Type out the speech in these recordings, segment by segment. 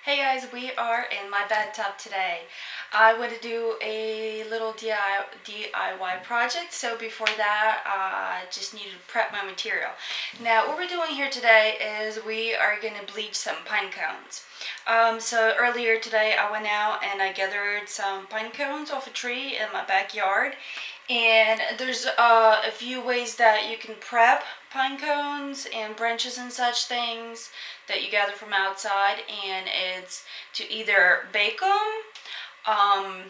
Hey guys, we are in my bathtub today. I want to do a little DIY project, so before that I just need to prep my material. Now what we're doing here today is we are going to bleach some pine cones. So earlier today I went out and I gathered some pine cones off a tree in my backyard. And there's a few ways that you can prep pine cones and branches and such things that you gather from outside, and it's to either bake them,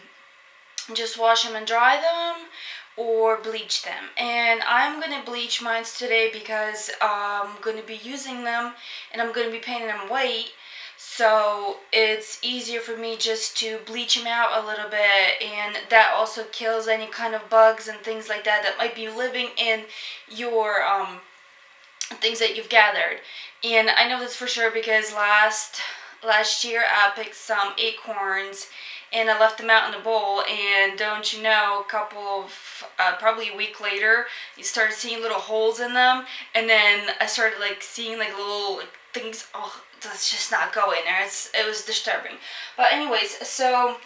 just wash them and dry them, or bleach them. And I'm going to bleach mine today because I'm going to be using them and I'm going to be painting them white. So it's easier for me just to bleach them out a little bit, and that also kills any kind of bugs and things like that that might be living in your things that you've gathered. And I know this for sure because last year I picked some acorns and I left them out in the bowl, and don't you know, a couple of probably a week later you started seeing little holes in them, and then I started seeing little things. Oh, that's just not going there. It was disturbing. But anyways, so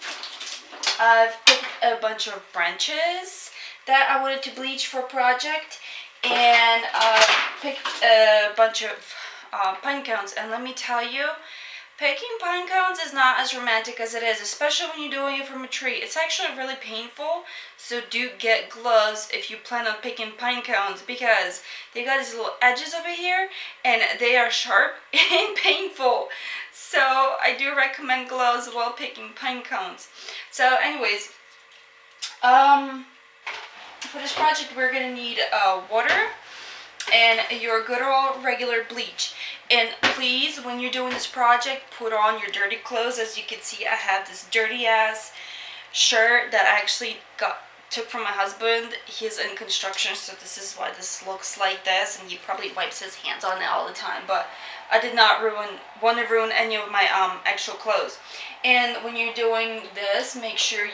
I've picked a bunch of branches that I wanted to bleach for a project, and picked a bunch of pine cones. And let me tell you, picking pine cones is not as romantic as it is, especially when you're doing it from a tree. It's actually really painful, so do get gloves if you plan on picking pine cones, because they got these little edges over here and they are sharp and painful. So I do recommend gloves while picking pine cones. So anyways, for this project we're going to need water and your good old regular bleach. And please, when you're doing this project, put on your dirty clothes. As you can see, I have this dirty ass shirt that I actually took from my husband. He's in construction, so this is why this looks like this, and he probably wipes his hands on it all the time. But I did not want to ruin any of my actual clothes. And when you're doing this, make sure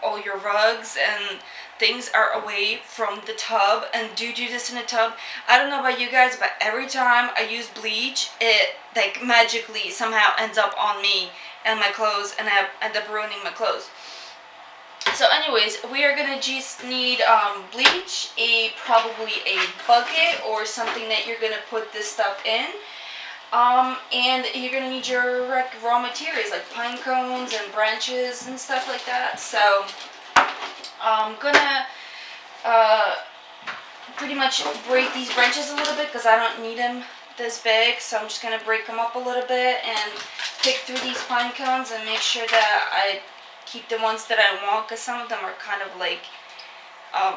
all your rugs and things are away from the tub, and do this in a tub. I don't know about you guys, but every time I use bleach, it magically somehow ends up on me and my clothes, and I end up ruining my clothes. So anyways, we are gonna just need bleach, probably a bucket or something that you're gonna put this stuff in. And you're gonna need your raw materials like pine cones and branches and stuff like that. So I'm gonna pretty much break these branches a little bit because I don't need them this big. So I'm just gonna break them up a little bit and pick through these pine cones and make sure that I keep the ones that I want, because some of them are kind of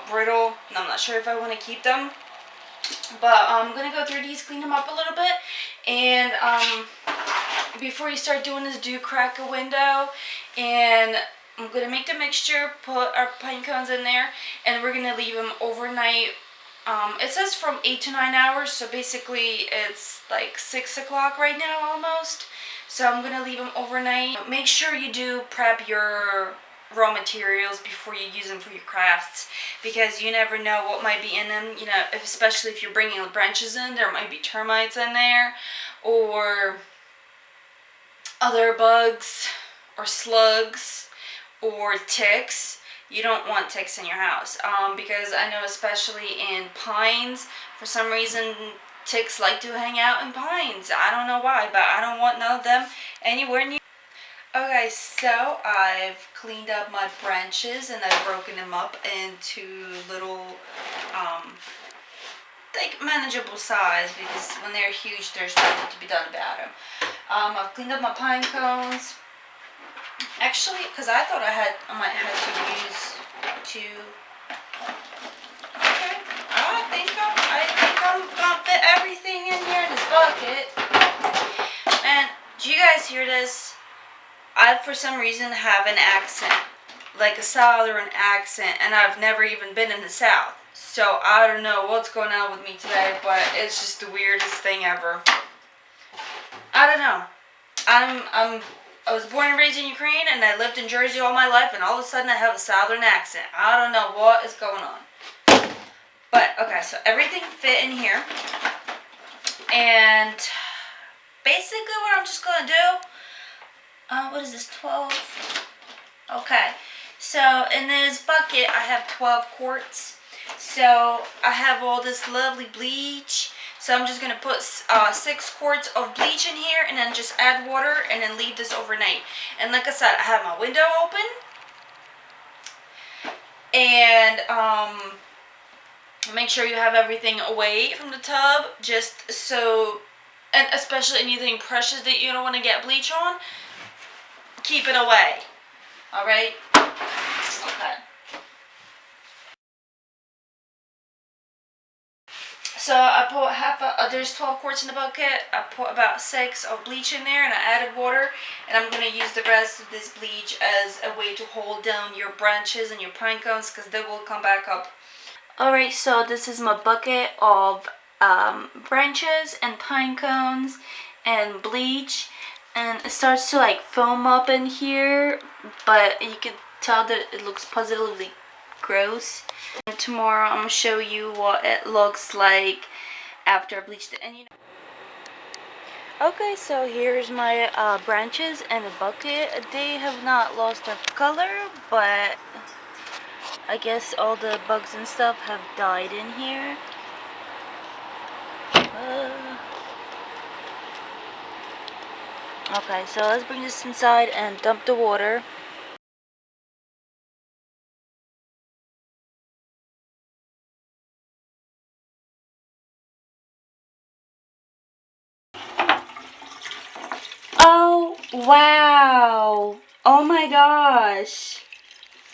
brittle, and I'm not sure if I want to keep them. But I'm gonna go through these, clean them up a little bit, and before you start doing this, do crack a window. And I'm gonna make the mixture, put our pine cones in there, and we're gonna leave them overnight. It says from 8 to 9 hours, so basically it's like 6 o'clock right now almost. So I'm gonna leave them overnight. Make sure you do prep your raw materials before you use them for your crafts, because you never know what might be in them. You know, especially if you're bringing branches in, there might be termites in there, or other bugs, or slugs, or ticks. You don't want ticks in your house, because I know especially in pines, for some reason ticks like to hang out in pines. I don't know why, but I don't want none of them anywhere near. Okay, so I've cleaned up my branches and I've broken them up into little manageable size, because when they're huge there's nothing to be done about them. I've cleaned up my pine cones. Actually, because I thought I might have to use two. Okay, I think I'm gonna fit everything in here in this bucket. And do you guys hear this? I, for some reason, have an accent, like a southern accent, and I've never even been in the South. So I don't know what's going on with me today, but it's just the weirdest thing ever. I don't know. I was born and raised in Ukraine, and I lived in Jersey all my life, and all of a sudden I have a southern accent. I don't know what is going on. But, okay, so everything fit in here. And basically what I'm just going to do, what is this, 12? Okay, so in this bucket I have 12 quarts. So I have all this lovely bleach. So I'm just going to put 6 quarts of bleach in here and then just add water and then leave this overnight. And like I said, I have my window open. And make sure you have everything away from the tub, just so, and especially anything precious that you don't want to get bleach on, keep it away. Alright? Okay. So I put there's 12 quarts in the bucket. I put about 6 of bleach in there and I added water. And I'm going to use the rest of this bleach as a way to hold down your branches and your pine cones because they will come back up. Alright, so this is my bucket of branches and pine cones and bleach. And it starts to like foam up in here, but you can tell that it looks positively gross. And tomorrow I'm going to show you what it looks like after I bleached it. And okay, so here's my branches and the bucket. They have not lost their color, but I guess all the bugs and stuff have died in here. Okay, so let's bring this inside and dump the water. Oh, wow. Oh my gosh.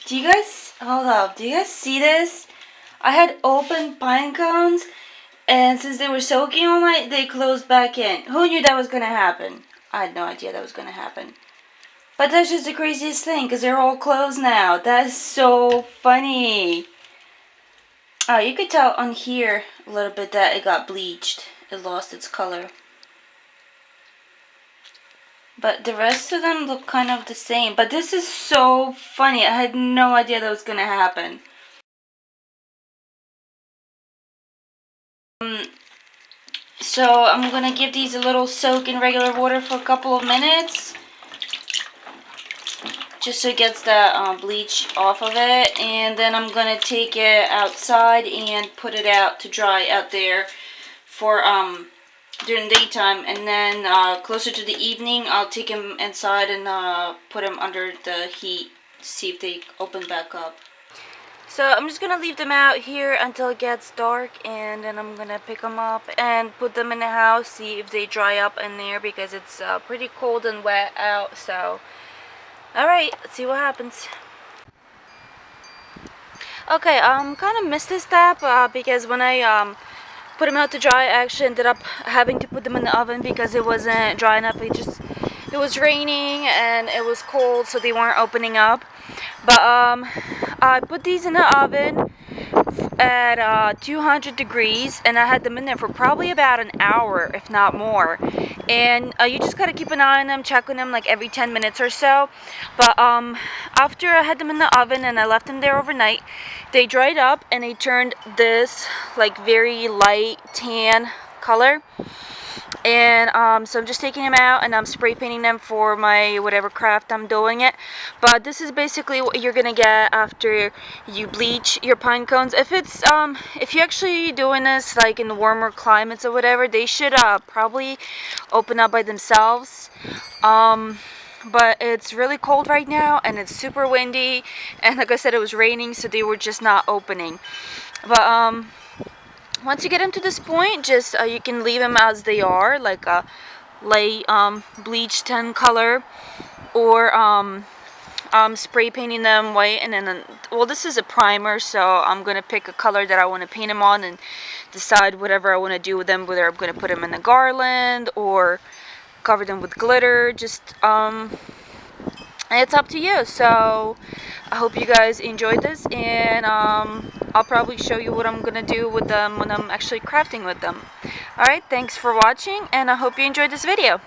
Do you guys, hold up, do you guys see this? I had open pine cones, and since they were soaking all night, they closed back in. Who knew that was going to happen? I had no idea that was going to happen. But that's just the craziest thing, because they're all closed now. That is so funny. Oh, you could tell on here a little bit that it got bleached. It lost its color. But the rest of them look kind of the same. But this is so funny. I had no idea that was going to happen. So I'm going to give these a little soak in regular water for a couple of minutes. Just so it gets the bleach off of it. And then I'm going to take it outside and put it out to dry out there for during daytime. And then closer to the evening, I'll take them inside and put them under the heat to see if they open back up. So I'm just going to leave them out here until it gets dark, and then I'm going to pick them up and put them in the house, see if they dry up in there because it's pretty cold and wet out. So, alright, let's see what happens. Okay, kind of missed this step because when I put them out to dry, I actually ended up having to put them in the oven because it wasn't dry enough. It was raining and it was cold, so they weren't opening up. But I put these in the oven at 200 degrees, and I had them in there for probably about an hour, if not more. And you just gotta keep an eye on them, check on them like every 10 minutes or so. But after I had them in the oven and I left them there overnight, they dried up and they turned this like very light tan color. And so I'm just taking them out and I'm spray painting them for my whatever craft I'm doing it. But this is basically what you're gonna get after you bleach your pine cones. If you're actually doing this like in warmer climates or whatever, they should probably open up by themselves. But it's really cold right now and it's super windy, and like I said, it was raining, so they were just not opening. But once you get them to this point, just you can leave them as they are, like a light bleach tan color, or spray painting them white. And then, well, this is a primer, so I'm gonna pick a color that I want to paint them on and decide whatever I want to do with them, whether I'm gonna put them in a garland or cover them with glitter. Just it's up to you. So I hope you guys enjoyed this, and I'll probably show you what I'm gonna do with them when I'm actually crafting with them. Alright, thanks for watching, and I hope you enjoyed this video.